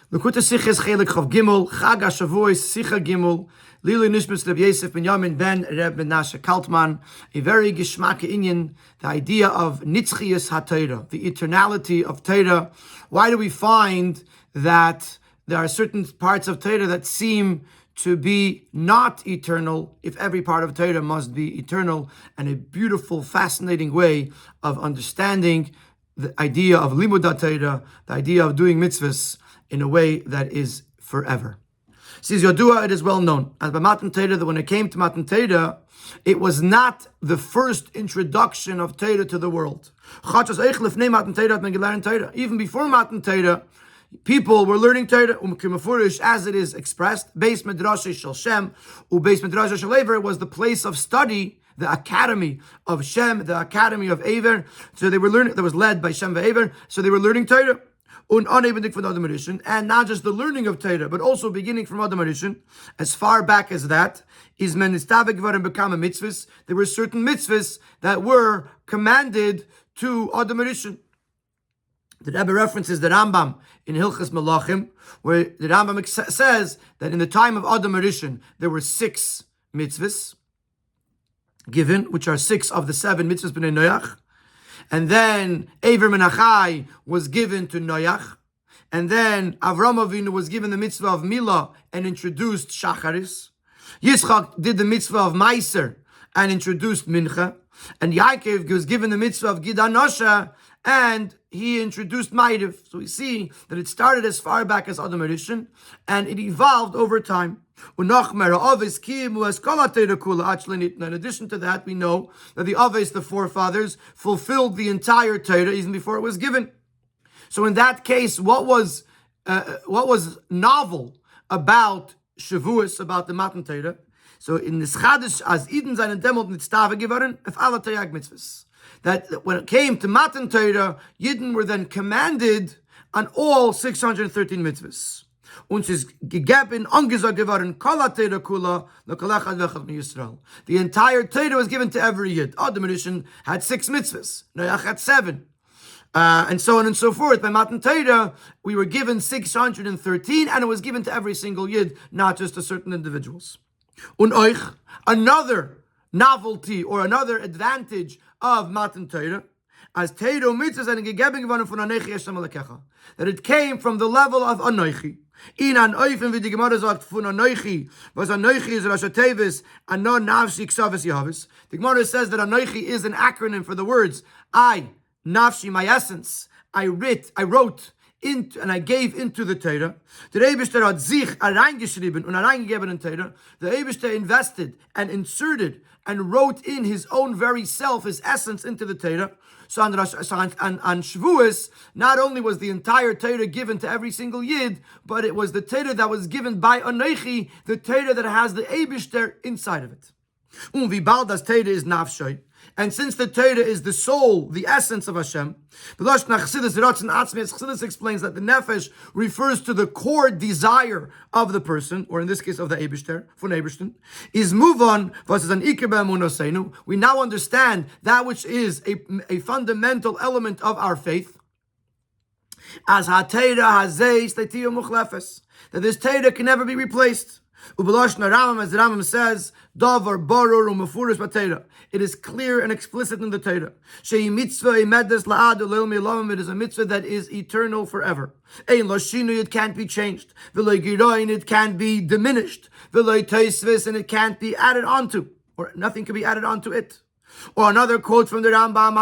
L'kuta Sichos Chelek Chav Gimel, Chag HaShavuos, Sicha Gimel, Lili Nishmas Reb Yosef ben Yamin ben Reb Menashe Kaltman, a very geschmack inyan, the idea of Nitzchias HaTorah, the eternality of Torah. Why do we find that there are certain parts of Torah that seem to be not eternal, if every part of Torah must be eternal, and a beautiful, fascinating way of understanding the idea of Limud HaTorah, the idea of doing mitzvahs in a way that is forever. Says Yodua, it is well known, as by Matan Torah, that when it came to Matan Torah, it was not the first introduction of Torah to the world. Even before Matan Torah, people were learning Torah, as it is expressed. Beis Midrash Shel Shem, Beis Midrash Shel Aver was the place of study, the academy of Shem, the academy of Aver. So they were learning, that was led by Shem ve'Aver. So they were learning Torah. And not just the learning of Torah, but also beginning from Adam Rishon, as far back as that, is menistavik varim become a mitzvahs. There were certain mitzvahs that were commanded to Adam Rishon. The Rebbe references the Rambam in Hilchas Malachim, where the Rambam says that in the time of Adam Rishon, there were 6 mitzvahs given, which are 6 of the 7 mitzvahs b'nei Noach. And then Aver Menachai was given to Noach. And then Avram Avinu was given the mitzvah of Milah and introduced Shacharis. Yitzchak did the mitzvah of Meiser and introduced Mincha. And Yaakov was given the mitzvah of Gid HaNosha and he introduced Ma'ariv. So we see that it started as far back as Adam Rishon and it evolved over time. In addition to that, we know that the Aves, the forefathers, fulfilled the entire Torah even before it was given. So in that case, what was novel about Shavuos, about the Matan Torah? So in this Chadash, as Eden seinen Demot Nitztave geworden, auf alle Tayag Mitzvahs. That when it came to Matan Torah, Yidden were then commanded on all 613 mitzvahs. Und es gegeben, angesagt geworden, kol Torah kula, lekol echad v'echad miYisrael. The entire Torah was given to every Yid. Adam Rishon had 6 mitzvahs. Noach had 7. And so on and so forth. By Matan Torah, we were given 613, and it was given to every single Yid, not just to certain individuals. Und euch, another novelty or another advantage of Matan Torah, as Torah mitzvahs and gegeben geworden von Anochi Hashem Elokecha, that it came from the level of Anochi. In an Eufen, wie die Gemara sagt, von Anochi, was Anochi is Rosh Tevis, and no Nafshi Ksavis Yavis. The Gemara says that Anochi is an acronym for the words, I, Nafshi, my essence, I wrote into, and I gave into the Torah. The Eibishter hat sich hereingeschrieben und hereingegeben in Torah. The Eibishter invested and inserted and wrote in his own very self, his essence, into the Torah. So on Shavuos, not only was the entire Torah given to every single Yid, but it was the Torah that was given by Anochi, the Torah that has the Eibishter inside of it. Wie bald das Torah is nafshay, and since the Torah is the soul, the essence of Hashem, Chassidus explains that the nefesh refers to the core desire of the person, or in this case of the Eibishter, von Eibishter, is move on, we now understand that which is a fundamental element of our faith, as that this Torah can never be replaced. As the Rambam says, Davar barur u'mefurish b'Torah. It is clear and explicit in the Torah. Shei mitzvah imedes la'ad u'leil mi'olam. It is a mitzvah that is eternal forever. Ein lo shinu, it can't be changed. V'lo giroin, it can't be diminished. V'lo toisvis, and it can't be added onto, or nothing can be added onto it. Or another quote from the Rambam,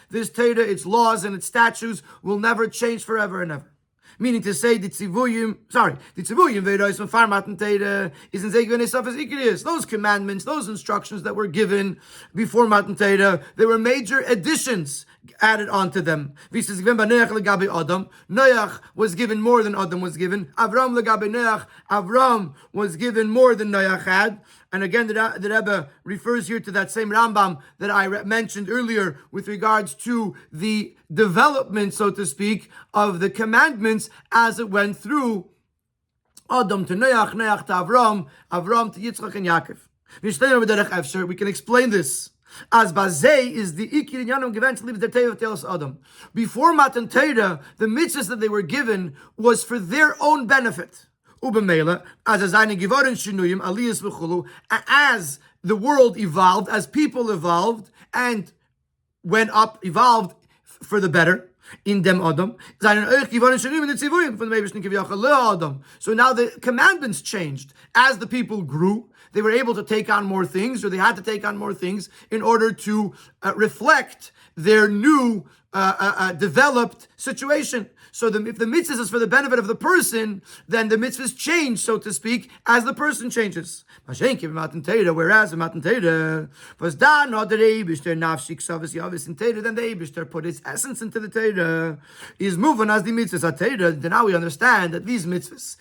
this Torah, its laws and its statutes will never change forever and ever. Meaning to say, the tzivuyim v'eros from far Matan Torah isn't zegven esaf as ikrius. Those commandments, those instructions that were given before Matan Torah, there were major additions added onto them. Noach was given more than Adam was given. Avram was given more than Noach had. And again, the Rebbe refers here to that same Rambam that I mentioned earlier with regards to the development, so to speak, of the commandments as it went through Adam to Noach, Noach to Avram, Avram to Yitzchak and Yaakov. We can explain this As bazei is the ikir inyanim given to leave the Torah of Telos Adam. Before Matan Torah, the mitzvahs that they were given was for their own benefit. Ubemela, as the world evolved, as people evolved and went up, evolved for the better in them Adam. So now the commandments changed. As the people grew, they were able to take on more things, or they had to take on more things in order to reflect their new developed situation. So if the mitzvah is for the benefit of the person, then the mitzvahs change, so to speak, as the person changes. Whereas in Matan Torah was done, then the Eibishter put his essence into the Torah. Is moving as the mitzvahs Torah. Then now we understand that these mitzvahs,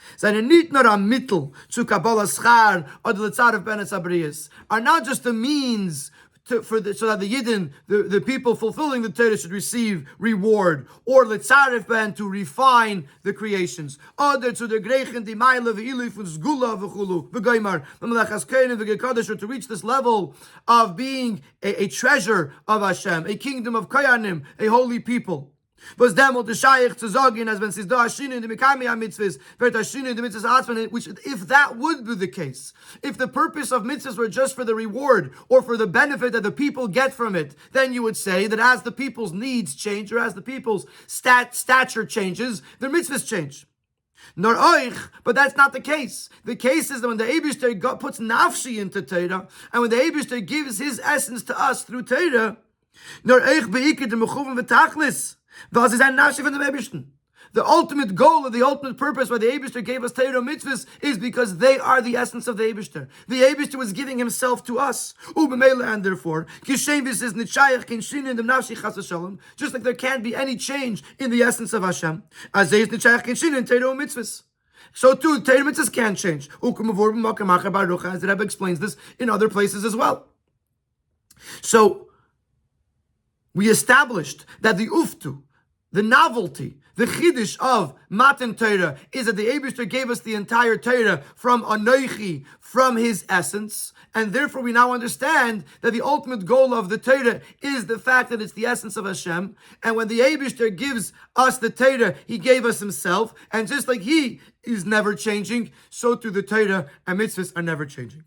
are not just a means so that the Yidden, the people fulfilling the Torah, should receive reward, or letzaref ben, to refine the creations. Oder zu der Griechen die Meile v'ilif und Zgula v'chulu v'goymar v'melechas keinen v'gekadosh, or to reach this level of being a treasure of Hashem, a kingdom of Koyanim, a holy people. Was demol the shaykh to sagen, as when says da shine in the mikami mitzvahs, wird da shine in the mitzvahs atzman, which, if that would be the case, if the purpose of mitzvahs were just for the reward or for the benefit that the people get from it, then you would say that as the people's needs change, or as the people's stature changes, their mitzvahs change. Nor oich, but that's not the case. The case is that when the Eibishter puts nafshi into Torah, and when the Eibishter gives his essence to us through Torah, nor oich beikid the mechuven v'tachlis. The ultimate goal, or the ultimate purpose why the Eibishter gave us Torah mitzvahs, is because they are the essence of the Eibishter. The Eibishter was giving himself to us. And therefore, just like there can't be any change in the essence of Hashem, so too, Torah mitzvahs can't change. As the Rabbi explains this in other places as well. So, we established that the uftu, the novelty, the chiddush of Matan Torah is that the Eibishter gave us the entire Torah from Anoichi, from his essence, and therefore we now understand that the ultimate goal of the Torah is the fact that it's the essence of Hashem, and when the Eibishter gives us the Torah, he gave us himself, and just like he is never changing, so too the Torah and mitzvahs are never changing.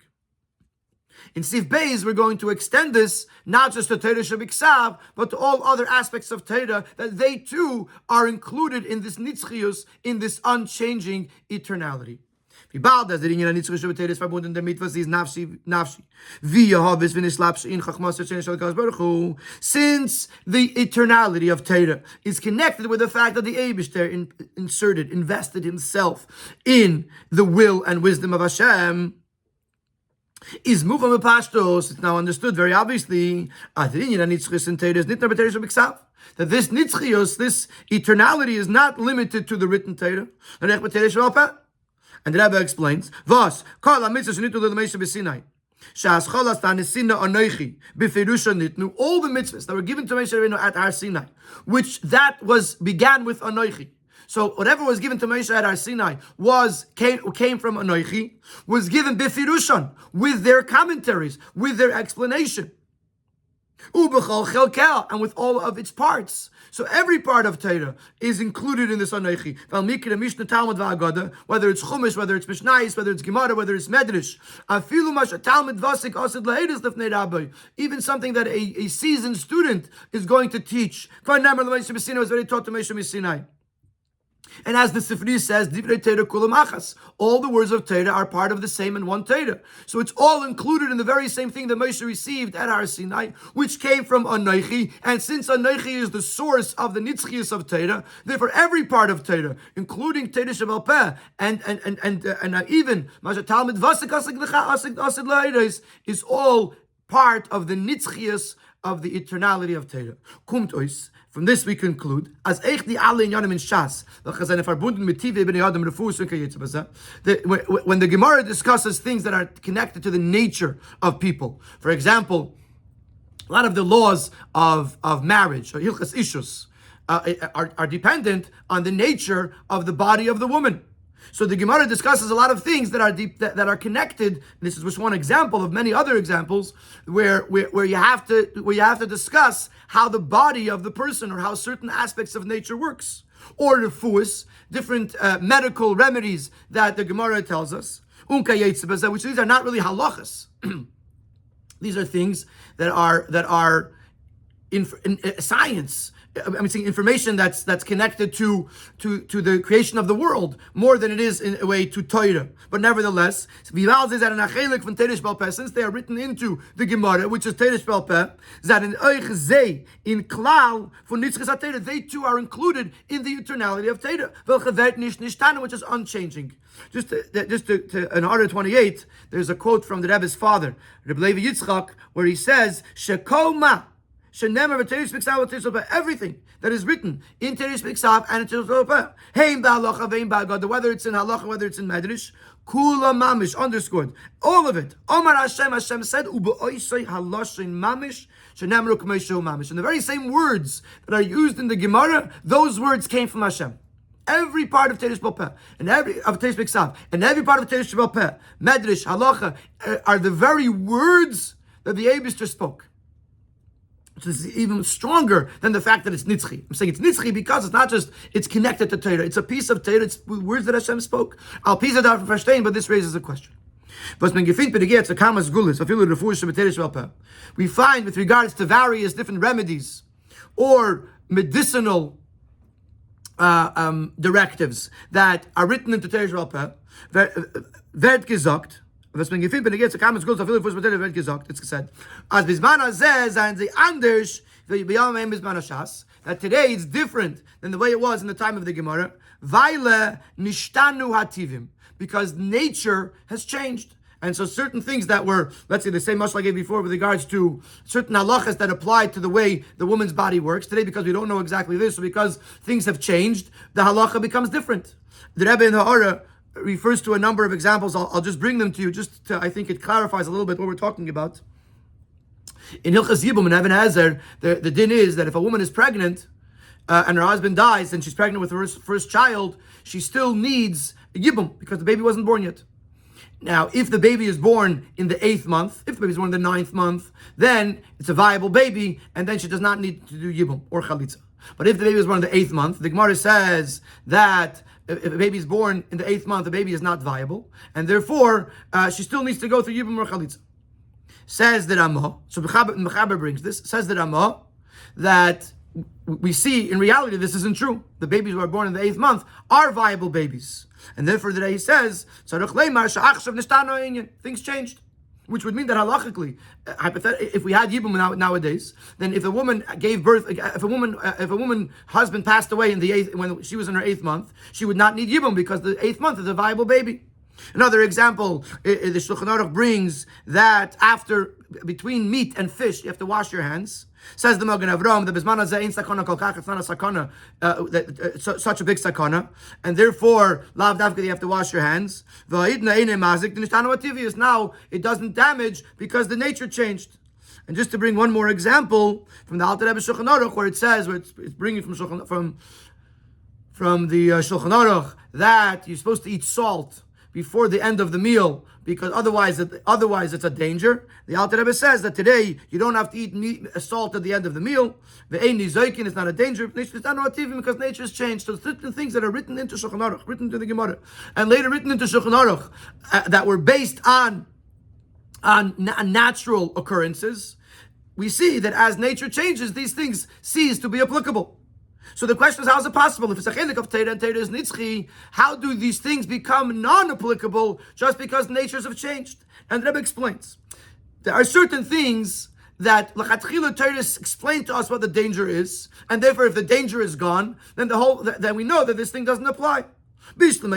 In Sif Beis, we're going to extend this not just to Torah Shabiksav, but to all other aspects of Torah, that they too are included in this nitzchius, in this unchanging eternality. Since the eternality of Torah is connected with the fact that the Eibishter invested himself in the will and wisdom of Hashem, is mufam pashtos. It's now understood very obviously that this nitzchios, this eternality, is not limited to the written Torah. And the Rabbi explains, "Vas kol mitzvahs shenitu l'Moshe b'Sinai, shas cholas tanisina anoichi b'firusha nitnu." All the mitzvahs that were given to Moshe Rabbeinu at Har Sinai, which began with anoichi. So whatever was given to Moshe at Har Sinai came from Anoichi, was given b'firushan, with their commentaries, with their explanation. Ubechol chelkel, and with all of its parts. So every part of Torah is included in this Anoichi. Whether it's Chumash, whether it's Mishnayos, whether it's Gemara, whether it's Medrash. Even something that a seasoned student is going to teach. Was very taught to Moshe Sinai. And as the Sifri says, all the words of Torah are part of the same and one Torah. So it's all included in the very same thing that Moshe received at Har Sinai, which came from Anoichi. And since Anoichi is the source of the nitzchius of Torah, therefore every part of Torah, including Torah Shebal Peh, and even Talmud Vasik is all part of the nitzchius of the eternality of Torah. Kumt ois. From this we conclude, as when the Gemara discusses things that are connected to the nature of people. For example, a lot of the laws of marriage, or hilchas ishus, are dependent on the nature of the body of the woman. So the Gemara discusses a lot of things that are deep, that are connected. This is just one example of many other examples where you have to discuss how the body of the person or how certain aspects of nature works, or refuos, different medical remedies that the Gemara tells us, which these are not really halachas. These are things that are in science. I'm saying information that's connected to the creation of the world more than it is in a way to Torah. But nevertheless, since they are written into the Gemara, which is Teresh Bal Peh, that in klal for nitzchas Torah, they too are included in the eternality of Torah, which is unchanging. Just to in order 28, there's a quote from the Rebbe's father, Rabbi Levi Yitzchak, where he says, "Shekoma." Everything that is written in Teresh B'Ksav and in Teresh B'Peh, Heim ba'Halacha ve'im ba'Agada, whether it's in Halacha, whether it's in Medrash, Kula Mamish, underscored, all of it. Omar Hashem, Hashem said, U'ba'oisei haloshin Mamish, shenemru k'meishu Mamish. And the very same words that are used in the Gemara, those words came from Hashem. Every part of Teresh B'Peh and every of Teresh B'Ksav and every part of Teresh B'Peh, Medrash, Halacha, are the very words that the Eibishter spoke. Which is even stronger than the fact that it's nitzchi. I'm saying it's nitzchi because it's not just, it's connected to Torah. It's a piece of Torah. It's words that Hashem spoke. I'll piece it out for verstehen, but this raises a question. We find with regards to various different remedies or medicinal directives that are written into Teresh Bal Peh, werd gesagt, was man gefindt, wenn geht, kam es gut auf viele Fußball wird gesagt, it's said, as bisman azeh seien sie anders, wie beyond bisman shas, that today it's different than the way it was in the time of the Gemara, weil nishtanu hativim, because nature has changed. And so certain things that were, let's say the same mashal I gave before with regards to certain halachas that apply to the way the woman's body works, today because we don't know exactly this, so because things have changed, the halacha becomes different. The Rebbe in the Torah refers to a number of examples. I'll just bring them to you, just to, I think it clarifies a little bit what we're talking about. In Hilchas Yibum and Even Ezer, the din is that if a woman is pregnant and her husband dies and she's pregnant with her first child, she still needs a Yibum because the baby wasn't born yet. Now, if the baby is born in the 8th month, if the baby is born in the 9th month, then it's a viable baby, and then she does not need to do Yibum or Chalitza. But if the baby is born in the 8th month, the Gemara says that if a baby is born in the 8th month, the baby is not viable, and therefore she still needs to go through Yibum or Chalitza. Says the Ramah, so Mechaber brings this, says the Ramah, that we see in reality this isn't true. The babies who are born in the 8th month are viable babies. And therefore today he says, things changed. Which would mean that halachically, if we had Yibum nowadays, then if a woman gave birth, if a woman husband passed away in the 8th, when she was in her 8th month, she would not need Yibum because the 8th month is a viable baby. Another example, the Shulchan Aruch brings that between meat and fish, you have to wash your hands. Says the Magen Avraham, the Bisman Hazeh ain't sakana kol kach, it's not a sakana, such a big sakana, and therefore, lav davka, you have to wash your hands. Now, it doesn't damage because the nature changed. And just to bring one more example from the Alter Rebbe Shulchan Aruch, where it says, it's bringing from the Shulchan Aruch, that you're supposed to eat salt before the end of the meal, because otherwise it's a danger. The Alter Rebbe says that today you don't have to eat salt at the end of the meal. The Ein Nizoikin is not a danger because nature has changed. So certain things that are written into Shulchan Aruch, written into the Gemara, and later written into Shulchan Aruch, that were based on natural occurrences, we see that as nature changes, these things cease to be applicable. So the question is, how is it possible? If it's a chelek of Torah and Torah is nitzchi, how do these things become non-applicable just because natures have changed? And the Rebbe explains. There are certain things that l'chatchila Torah explain to us what the danger is, and therefore if the danger is gone, then then we know that this thing doesn't apply. If the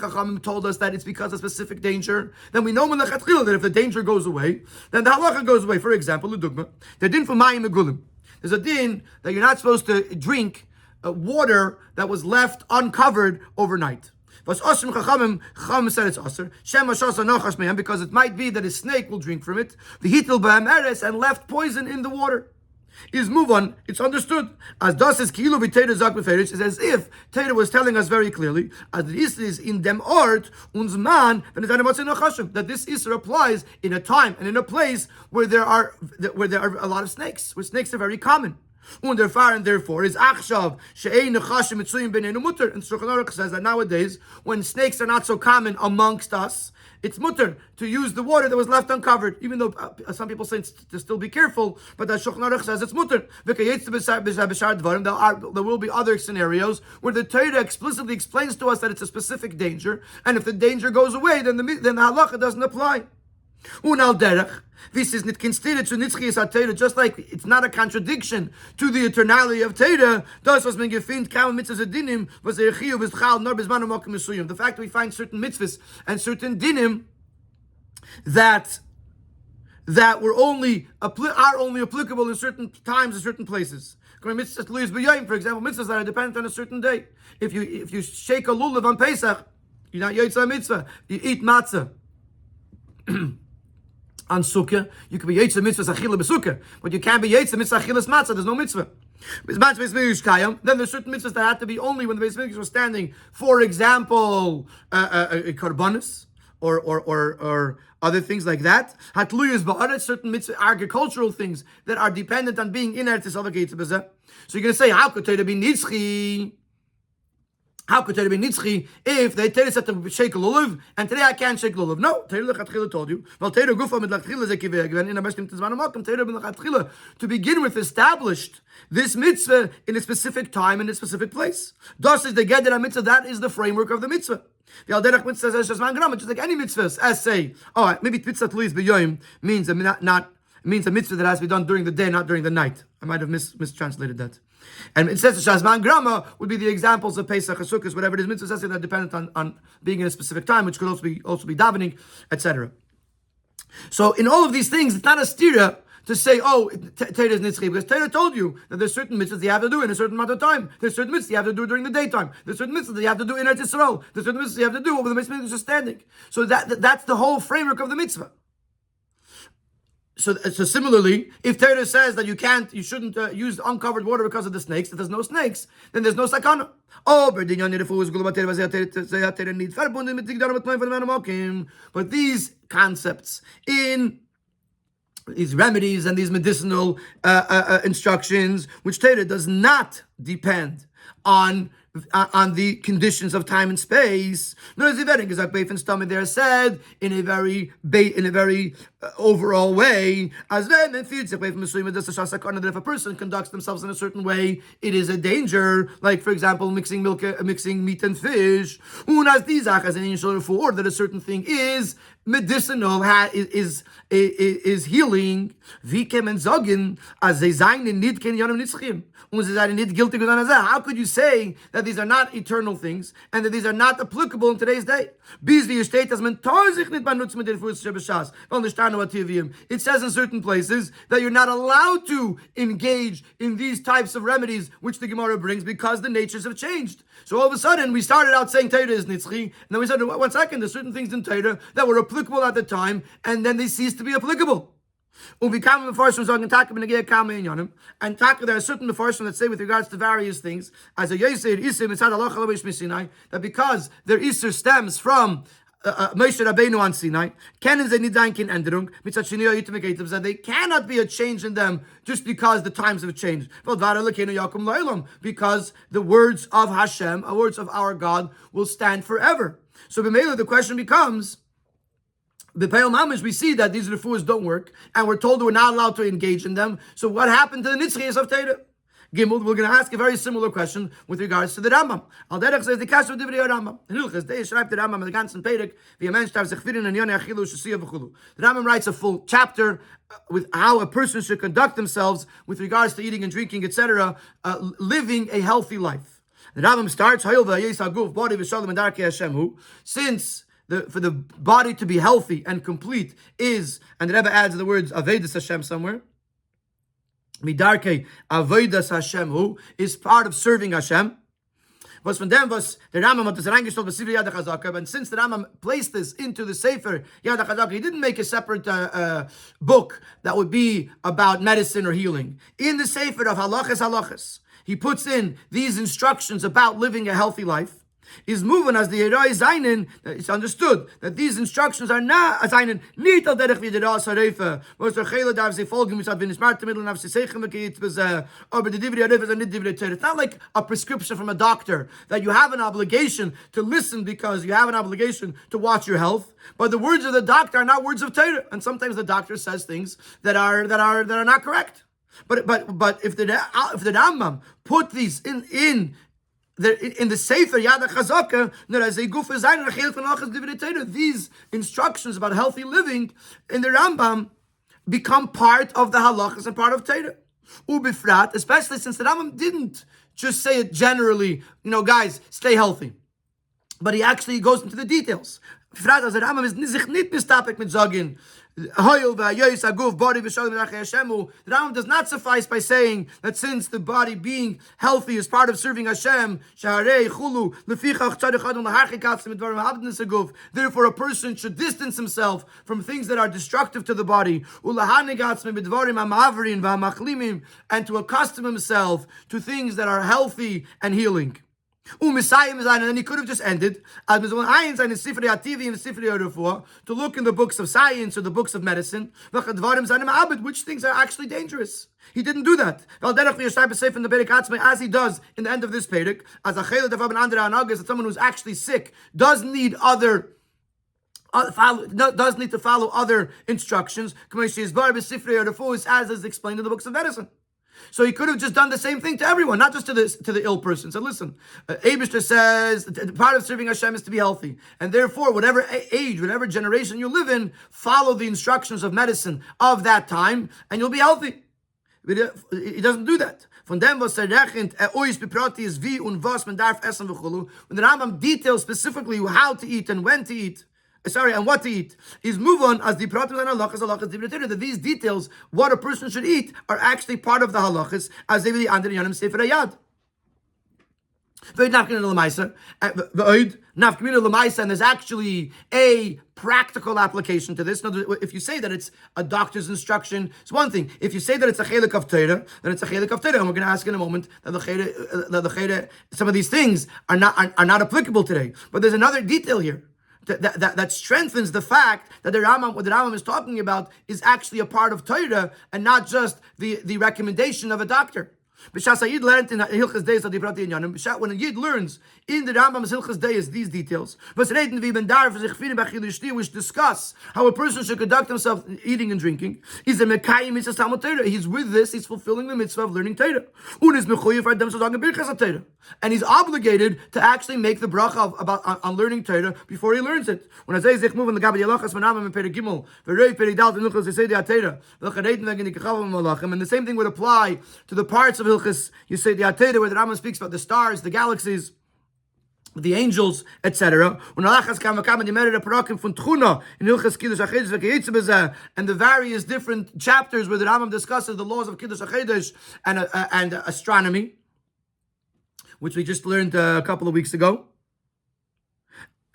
Chachamim told us that it's because of specific danger, then we know that if the danger goes away, then the halacha goes away. For example, the din for mayim megulim. There's a din that you're not supposed to drink water that was left uncovered overnight. Chachamim said it's aser, because it might be that a snake will drink from it, and left poison in the water. is move on. It's understood as das is kilo v'teira zak beferish. It's as if Torah was telling us very clearly as this is in dem art uns man that this isra applies in a time and in a place where there are a lot of snakes, where snakes are very common. And therefore is achshav she'ein nechashim mitzuyim b'neinu mutter. And Shulchan Aruch says that nowadays, when snakes are not so common amongst us, it's mutter to use the water that was left uncovered. Even though some people say to still be careful, but that Shulchan Aruch says it's mutter. There will be other scenarios where the Torah explicitly explains to us that it's a specific danger, and if the danger goes away, then the halacha doesn't apply. Unal derech. This is not considered to nitzchiyas Torah, just like it's not a contradiction to the eternality of Torah. The fact that we find certain mitzvahs and certain dinim that were are only applicable in certain times and certain places. For example, mitzvahs that are dependent on a certain day. If you shake a lulav on Pesach, you're not yotzei mitzvah. You eat matzah. On sukkah, you can be yetzer mitzvah achila besukkah, but you can't be yetzer mitzvah achilas matzah. There's no mitzvah. Then there's certain mitzvahs that have to be only when the Beis Mikdash was standing. For example, karbanis or other things like that. Hatluyas ba'aretz, certain mitzvah agricultural things that are dependent on being in Eretz Yisrael. So you're going to say, how could Torah be nitzchi? How could Torah be nitzchi if they tell us to shake lulav and today I can't shake lulav? No, Torah lechatchila told you. Well, Torah gufa mit lechatchila zekiveh in a beshtim tizman umakom. Torah ben lechatchila to begin with established this mitzvah in a specific time and a specific place. Das is the gedera mitzvah. That is the framework of the mitzvah. The alderech mitzvah says shasman grama, just like any mitzvahs. As say, maybe mitzvah tluis b'yoyim means means a mitzvah that has to be done during the day, not during the night. I might have mistranslated that. And it says the Shazman Grama would be the examples of Pesach, Sukkot, whatever it is, mitzvahs that are dependent on being in a specific time, which could also be davening, etc. So in all of these things, it's not a stira to say, Torah is nitzchi, because Torah told you that there's certain mitzvahs you have to do in a certain amount of time. There's certain mitzvahs you have to do during the daytime. There's certain mitzvahs that you have to do in Eretz Yisrael. There's certain mitzvahs you have to do over the mitzvah is standing. So that's the whole framework of the mitzvah. So similarly, if Torah says that you shouldn't use uncovered water because of the snakes, if there's no snakes, then there's no sakana. But these concepts in these remedies and these medicinal instructions, which Torah does not depend on the conditions of time and space. Nor is it there said in a very overall way, as then that if a person conducts themselves in a certain way, it is a danger. Like for example, mixing meat and fish. That a certain thing is medicinal, is healing. How could you say that these are not eternal things and that these are not applicable in today's day? It says in certain places that you're not allowed to engage in these types of remedies which the Gemara brings because the natures have changed. So all of a sudden we started out saying Torah is nitzchi, and then we said, 1 second, there's certain things in Torah that were applicable at the time and then they ceased to be applicable. And there are certain mefarshim that say with regards to various things, as a Yosef Isim inside Allah Sinai, that because their Isser stems from Moshe Rabbeinu on Sinai, that they cannot be a change in them just because the times have changed. Because the words of Hashem, the words of our God, will stand forever. So the question becomes, the Pale Mamish, we see that these refuahs don't work, and we're told we're not allowed to engage in them. So what happened to the nitzchiyas of Torah? Gimel, we're going to ask a very similar question with regards to the Rambam. Al-Derech says the Kasha of Divrei Rambam. The Rambam writes a full chapter with how a person should conduct themselves with regards to eating and drinking, etc., living a healthy life. The Rambam starts, since for the body to be healthy and complete is, and the Rebbe adds the words Avedis Hashem somewhere. Midarke Avedis Hashem, who is part of serving Hashem. was von dem, was der Rambam hat das reingestellt, was Sifrei Yad HaChazaka, and since the Rambam placed this into the Sefer Yad HaChazaka, he didn't make a separate book that would be about medicine or healing. In the Sefer of Halachas, he puts in these instructions about living a healthy life. Is moving as the Yerai Zainin, it's understood that these instructions are not Zainin, nicht al derech wie der Ras Harefe, was der Chele darf sie folgen, wie es hat bin smart middle and sie sagen, aber die Divrei Harefe sind nicht Divrei Torah. It's not like a prescription from a doctor that you have an obligation to listen because you have an obligation to watch your health. But the words of the doctor are not words of Torah, and sometimes the doctor says things that are not correct. But if the Rambam put these in the Sefer Yad HaChazaka, these instructions about healthy living in the Rambam become part of the halachas and part of Torah. Ubifrat, especially since the Rambam didn't just say it generally, guys, stay healthy. But he actually goes into the details. The Rambam does not suffice by saying that since the body being healthy is part of serving Hashem, therefore a person should distance himself from things that are destructive to the body, and to accustom himself to things that are healthy and healing. And then he could have just ended to look in the books of science or the books of medicine, which things are actually dangerous. He didn't do that. As he does in the end of this Perek, as that someone who's actually sick does need to follow other instructions, as is explained in the books of medicine. So he could have just done the same thing to everyone, not just to the ill person. So listen, Eibishter says part of serving Hashem is to be healthy, and therefore, whatever age, whatever generation you live in, follow the instructions of medicine of that time, and you'll be healthy. He doesn't do that. Von dem was rechnet is wie und was man darf essen v'chulu. When the Rambam details specifically how to eat and when to eat. And what to eat is move on as the pratim and halachas that these details, what a person should eat, are actually part of the halachas as they really under Yanim Sefer Hayad. And there's actually a practical application to this. If you say that it's a doctor's instruction, it's one thing. If you say that it's a Chelek of Torah, then it's a Chelek of Torah. And we're going to ask in a moment that some of these things are not applicable today. But there's another detail here that strengthens the fact that what the Rambam is talking about is actually a part of Torah and not just the recommendation of a doctor. When a Yid learns in the Rambam's Hilchas Deis these details, which discuss how a person should conduct himself eating and drinking, he's with this, he's fulfilling the mitzvah of learning Torah. And he's obligated to actually make the bracha on learning Torah before he learns it. When I say and the same thing would apply to the parts of Hilchas Yesod HaTorah where the Rambam speaks about the stars, the galaxies, the angels, etc. And the various different chapters where the Rambam discusses the laws of Kiddush HaChedesh and astronomy, which we just learned a couple of weeks ago,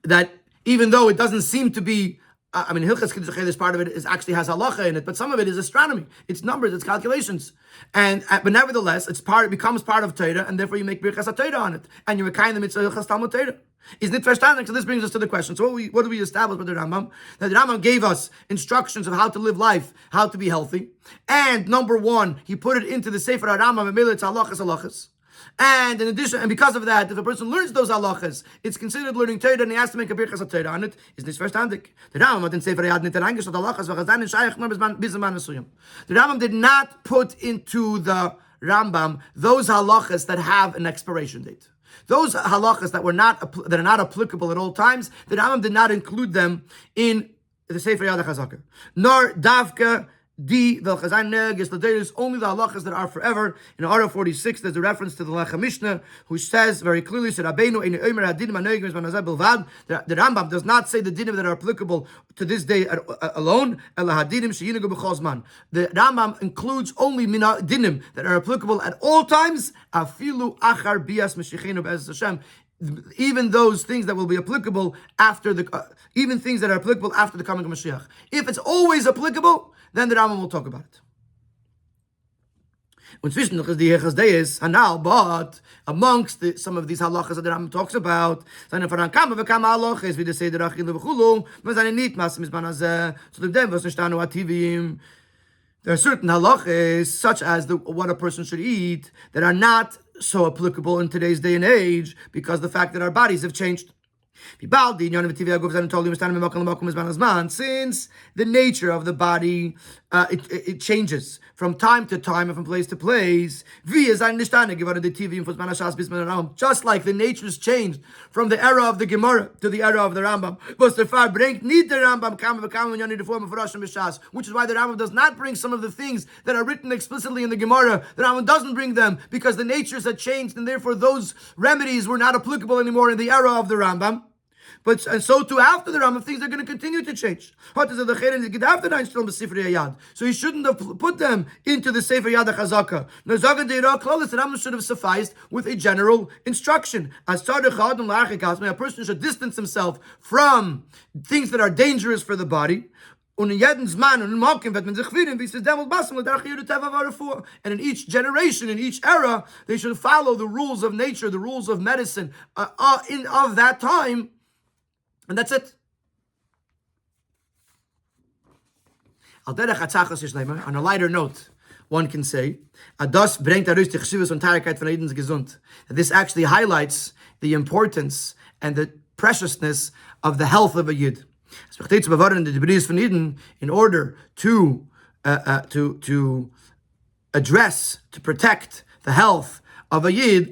that even though it doesn't seem to be, Hilchas Kiddush HaChedesh, part of it actually has halacha in it, but some of it is astronomy. It's numbers, it's calculations. But nevertheless, it becomes part of Torah, and therefore you make Birchas HaTorah on it. And you're kind of mitzvah Hilchas Talmud Torah. Isn't it verstanden? So this brings us to the question. So what do we establish with the Rambam? That the Rambam gave us instructions of how to live life, how to be healthy. And number one, he put it into the Sefer HaRambam, and it's halachas. And in addition, and because of that, if a person learns those halachas, it's considered learning Torah, and he has to make a birchas HaTorah on it. Is this verstandig? The Rambam did not put into the Rambam those halachas that have an expiration date. Those halachas that are not applicable at all times, the Rambam did not include them in the Sefer Yad HaChazaka. Nor davka D, the is only the halachas that are forever. In Ara 46, there's a reference to the Lechem Mishnah, which says very clearly, the Rambam does not say the dinim that are applicable to this day alone. The Rambam includes only dinim that are applicable at all times, even those things that will be applicable after even things that are applicable after the coming of Mashiach. If it's always applicable, then the Rambam will talk about it. But amongst some of these halachas that the Rambam talks about, there are certain halachas, such as what a person should eat, that are not so applicable in today's day and age because the fact that our bodies have changed. Since the nature of the body, it changes from time to time and from place to place. Just like the natures changed from the era of the Gemara to the era of the Rambam. Which is why the Rambam does not bring some of the things that are written explicitly in the Gemara. The Rambam doesn't bring them because the natures had changed and therefore those remedies were not applicable anymore in the era of the Rambam. And so too after the Rambam, things are going to continue to change. So he shouldn't have put them into the Sefer Yad HaChazaka. The Rambam should have sufficed with a general instruction. A person should distance himself from things that are dangerous for the body. And in each generation, in each era, they should follow the rules of nature, the rules of medicine of that time. And that's it. On a lighter note, one can say, that this actually highlights the importance and the preciousness of the health of a Yid. In order to address, to protect the health of a Yid,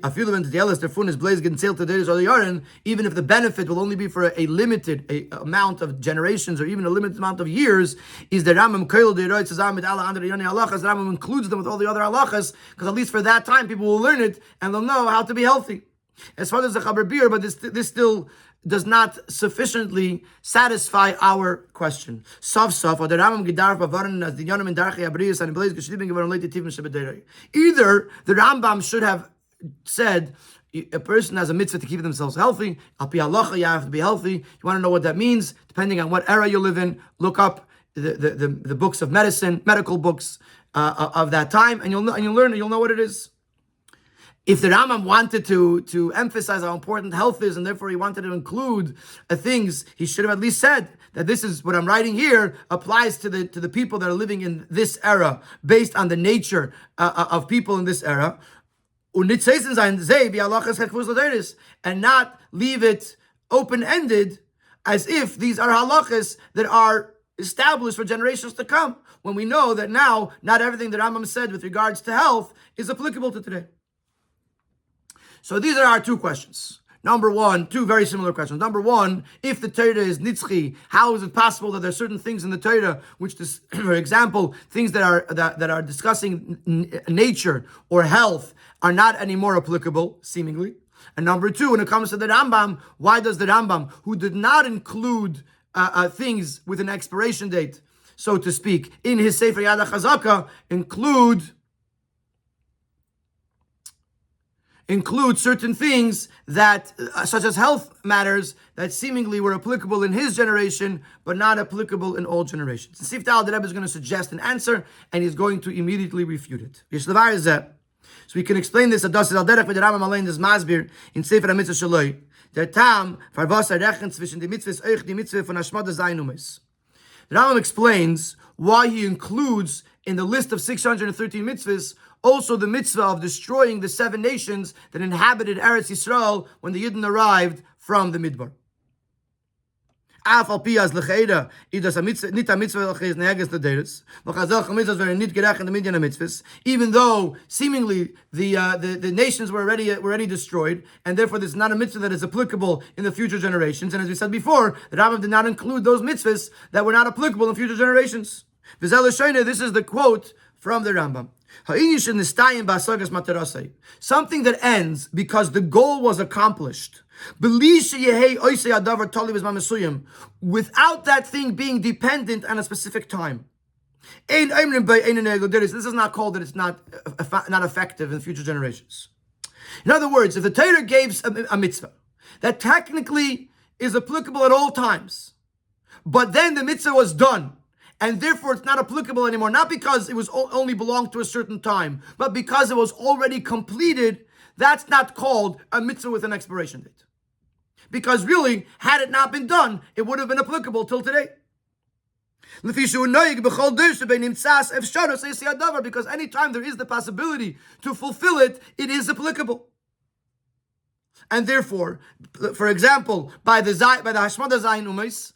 even if the benefit will only be for a limited amount of generations or even a limited amount of years, is the Rambam includes them with all the other halachas, because at least for that time people will learn it and they'll know how to be healthy. As far as the Chaber Beer, but this still does not sufficiently satisfy our question. Either the Rambam should have said a person has a mitzvah to keep themselves healthy. Al pi halacha, you have to be healthy. You want to know what that means? Depending on what era you live in, look up the books of medicine, medical books of that time, and you'll know what it is. If the Rambam wanted to emphasize how important health is, and therefore he wanted to include things, he should have at least said that this is what I'm writing here applies to the people that are living in this era, based on the nature of people in this era, and not leave it open-ended as if these are halachas that are established for generations to come, when we know that now not everything that Rambam said with regards to health is applicable to today. So these are our two questions. Two very similar questions. Number one, if the Torah is nitzchi, how is it possible that there are certain things in the Torah, which, for example, things that are discussing nature or health, are not anymore applicable, seemingly? And number two, when it comes to the Rambam, why does the Rambam, who did not include things with an expiration date, so to speak, in his Sefer Yad HaChazaka, include certain things that, such as health matters, that seemingly were applicable in his generation, but not applicable in all generations? And Sif Dal, the Rebbe is going to suggest an answer, and he's going to immediately refute it. So we can explain this. The Rambam explains why he includes in the list of 613 mitzvahs also the mitzvah of destroying the 7 nations that inhabited Eretz Yisrael when the Yidden arrived from the Midbar. Even though seemingly the nations were already destroyed, and therefore this is not a mitzvah that is applicable in the future generations. And as we said before, the Rambam did not include those mitzvahs that were not applicable in future generations. This is the quote from the Rambam. Something that ends because the goal was accomplished, without that thing being dependent on a specific time. This is not called that it's not effective in future generations. In other words, if the Torah gave a mitzvah that technically is applicable at all times, but then the mitzvah was done, and therefore it's not applicable anymore, not because it was only belonged to a certain time, but because it was already completed, that's not called a mitzvah with an expiration date. Because really, had it not been done, it would have been applicable till today. Because anytime there is the possibility to fulfill it, it is applicable. And therefore, for example, by the Hashmada Zayin Umeis,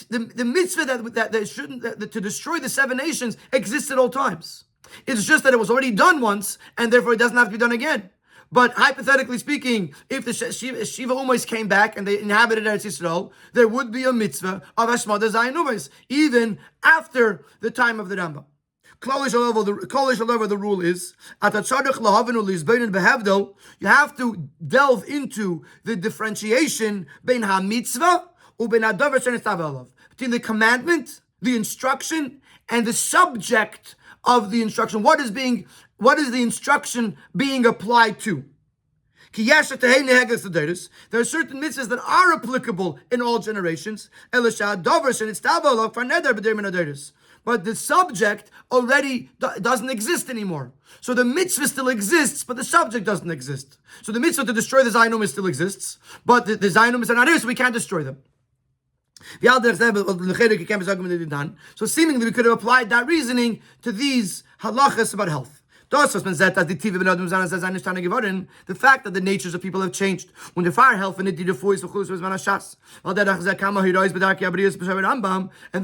the mitzvah that to destroy the 7 nations exists at all times. It's just that it was already done once, and therefore it doesn't have to be done again. But hypothetically speaking, if the Shiva Umeis came back and they inhabited Eretz Yisrael, there would be a mitzvah of Hashmada Zayin Umeis, even after the time of the Rambam. The rule is, you have to delve into the differentiation between the commandment, the instruction, and the subject of the instruction. What is the instruction being applied to? There are certain mitzvahs that are applicable in all generations, but the subject already doesn't exist anymore. So the mitzvah still exists, but the subject doesn't exist. So the mitzvah to destroy the Zayin Umeis still exists, but the Zayin Umeis are not here, so we can't destroy them. So seemingly we could have applied that reasoning to these halachas about health. The fact that the natures of people have changed. When the fire health and and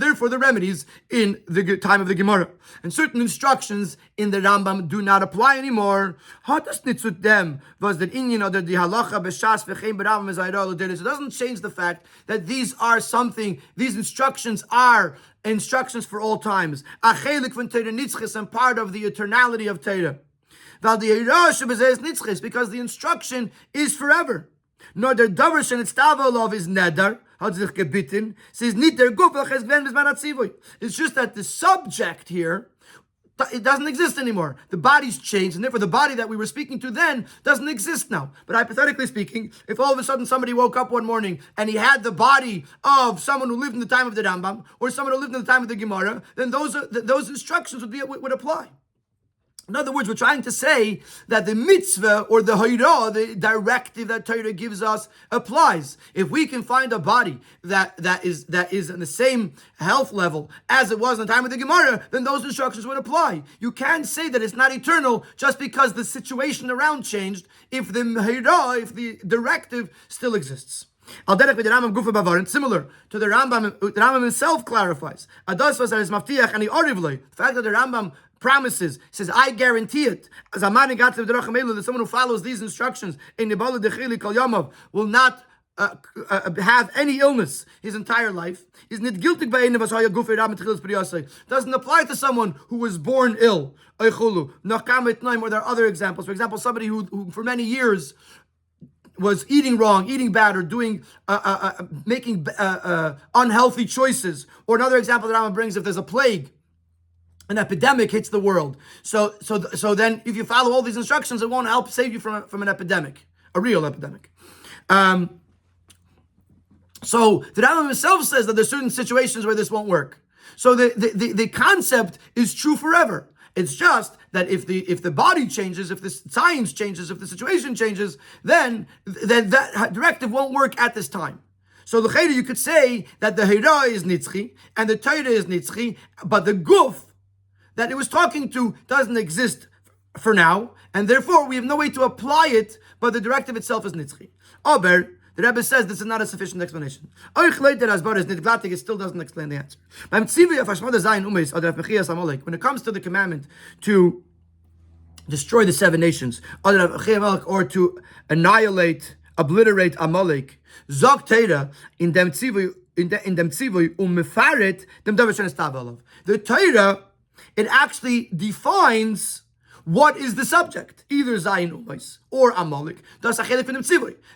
therefore the remedies in the time of the Gemara. And certain instructions in the Rambam do not apply anymore. It doesn't change the fact that these instructions are instructions for all times. And part of the eternality of Torah. Because the instruction is forever. Nor der davar shenitstav is neder, hat sich gebitten. It's just that the subject here, it doesn't exist anymore. The body's changed, and therefore the body that we were speaking to then doesn't exist now. But hypothetically speaking, if all of a sudden somebody woke up one morning and he had the body of someone who lived in the time of the Rambam, or someone who lived in the time of the Gemara, then those instructions would apply. In other words, we're trying to say that the mitzvah or the hayrah, the directive that Torah gives us, applies. If we can find a body that is in the same health level as it was in the time of the Gemara, then those instructions would apply. You can't say that it's not eternal just because the situation around changed if the hayrah, if the directive still exists. Similar to the Rambam himself clarifies. The fact that the Rambam promises, says, I guarantee it, as that someone who follows these instructions will not have any illness his entire life. Doesn't apply to someone who was born ill. Or there are other examples. For example, somebody who for many years was eating wrong, eating bad, or doing making unhealthy choices. Or another example that Rambam brings, if there's a plague, an epidemic hits the world. So then if you follow all these instructions, it won't help save you from an epidemic, a real epidemic. So the Rambam himself says that there's certain situations where this won't work. So the concept is true forever. It's just that if the body changes, if the science changes, if the situation changes, then that directive won't work at this time. So l'chayda, you could say that the Hira is nitzchi and the Torah is nitzchi, but the guf that it was talking to doesn't exist for now, and therefore we have no way to apply it, but the directive itself is nitzchi. Aber, the Rebbe says this is not a sufficient explanation. It still doesn't explain the answer. When it comes to the commandment to destroy the 7 nations, or to obliterate Amalek, Zog Teira, in dem Tzivu in dem Tzivui mefaret dem davar shenes tavalov. The Torah, it actually defines what is the subject, either Zayin Umais or Amalek. The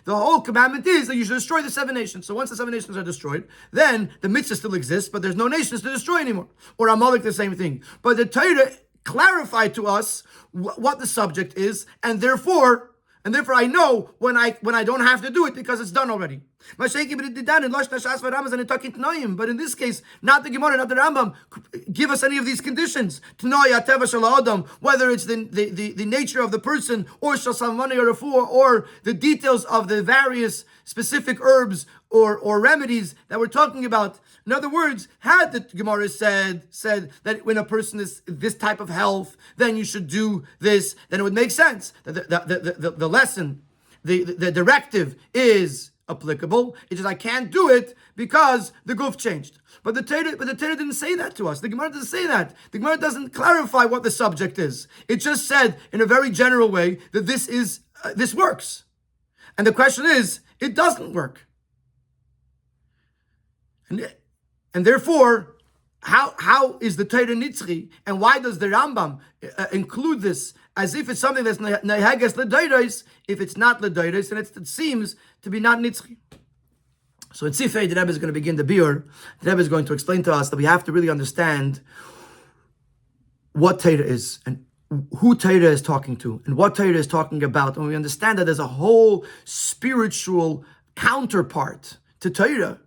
whole commandment is that you should destroy the 7 nations. So once the 7 nations are destroyed, then the mitzvah still exists, but there's no nations to destroy anymore. Or Amalek, the same thing. But the Torah clarified to us what the subject is, and therefore I know when I don't have to do it because it's done already. But in this case, not the Gemara, not the Rambam, give us any of these conditions. Whether it's the nature of the person, or or the details of the various specific herbs or remedies that we're talking about. In other words, had the Gemara said that when a person is this type of health, then you should do this, then it would make sense that the lesson, the directive is applicable. It's just I can't do it because the goof changed. But the Torah didn't say that to us. The Gemara doesn't say that. The Gemara doesn't clarify what the subject is. It just said in a very general way that this works. And the question is, it doesn't work. And therefore, how is the Torah nitzchi? And why does the Rambam include this as if it's something that's neheges l'dayros? If it's not l'dayros, then it seems to be not nitzchi. So in Sifei, the Rebbe is going to begin the biur. The Rebbe is going to explain to us that we have to really understand what Torah is and who Torah is talking to and what Torah is talking about. And we understand that there's a whole spiritual counterpart to Torah.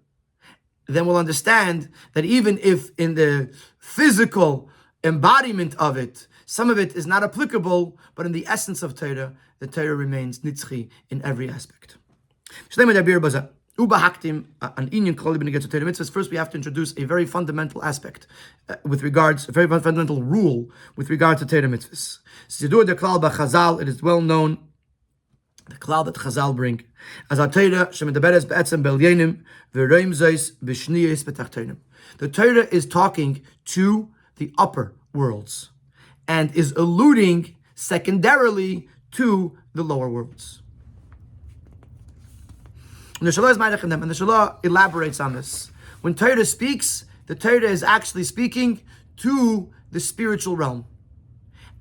Then we'll understand that even if in the physical embodiment of it, some of it is not applicable, but in the essence of Torah, the Torah remains nitzchi in every aspect. First, we have to introduce a very fundamental aspect a very fundamental rule with regard to Torah mitzvahs. It is well known, the klal that Chazal bring, as a Torah shemedaberes be'etzem b'elyenim v'roim zeis b'shniyos b'tachtonim. The Torah is talking to the upper worlds and is alluding secondarily to the lower worlds. And the Shalah elaborates on this. When Torah speaks, the Torah is actually speaking to the spiritual realm.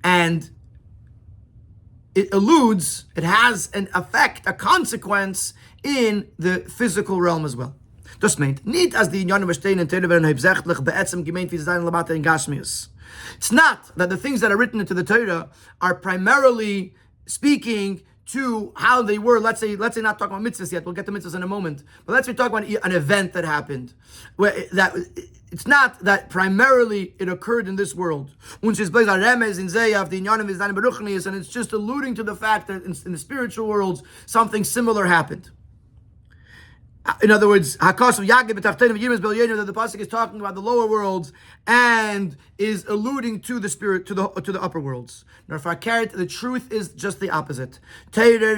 And it has an effect, a consequence in the physical realm as well. Das meint, nicht as die Inyanim verstehen in Torah werden hauptsächlich beätzem gemeint wie sie sein lamata in Gashmius. It's not that the things that are written into the Torah are primarily speaking to how they were. Let's say not talking about mitzvahs yet. We'll get to mitzvahs in a moment. But let's be talking about an event that happened. It's not that primarily it occurred in this world. And it's just alluding to the fact that in the spiritual worlds, something similar happened. In other words, that the pasuk is talking about the lower worlds and is alluding to the spirit, to the upper worlds. Now, if I carry it, the truth is just the opposite. Torah